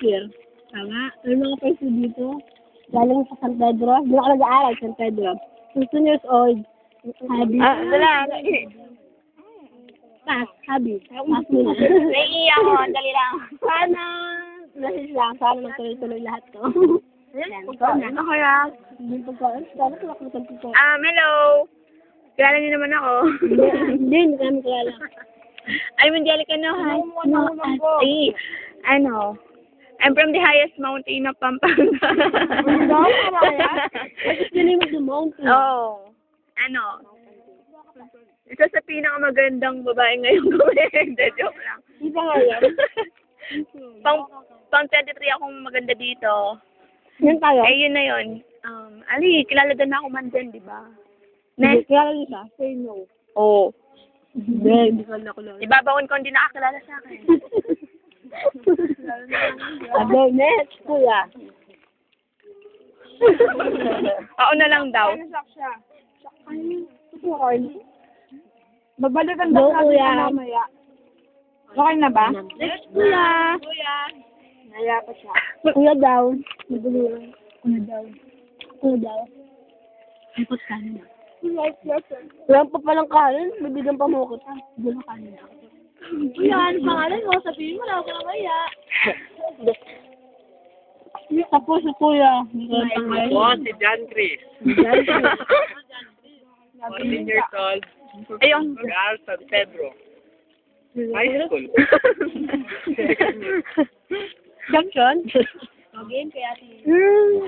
year. Tama. May mga first year dito. Galing sa San Pedro. Doon ako nag-aaral, San Pedro. 15 years old. Habi. Wala. Pass. Habi. Pass mo na. Naiiyak ko. Dali lang. Sana. Message lang. Sana magtuloy-tuloy lahat to. Yan. Ikaw na. Ako lang. Hindi pagkain. Sana tulak-tulak ko. Hello. Kilala niyo naman ako. Hindi kami kilala. I'm Angelica Nohan. Ay, ano? I'm from the highest mountain of Pampanga. What's the name of the mountain? Oh. Ano? Isa sa pinakamagandang babae ngayong gawin. Joke lang. Di ba nga yan? Pang 23 akong maganda dito. Yan tayo? Eh, yun na yun. Ali, kilala din ako man din, di ba? Hindi, kilala niyo siya? Say no. Oo. Hindi ko na kilala. Ibabaon ko hindi nakakilala sa akin. Aba, next, kuya. Oo na lang daw. Babalikan daw kuya. Mamaya. Okay na ba? Next, kuya. Naya pa siya. Kuya daw. Magulo. Kuya daw. Kuya daw. Ipot kanin na. Wala pa palang kanin. Bibigyan pa mo ko. Bigyan pa kanin na. Kuya, ano pangalan mo? Sabihin mo na ako mamaya. Tapos si kuya. Ako, si John Chris. 14 years old. Ayun. Real San Pedro. High school. Junction? Again, kaya Hmm.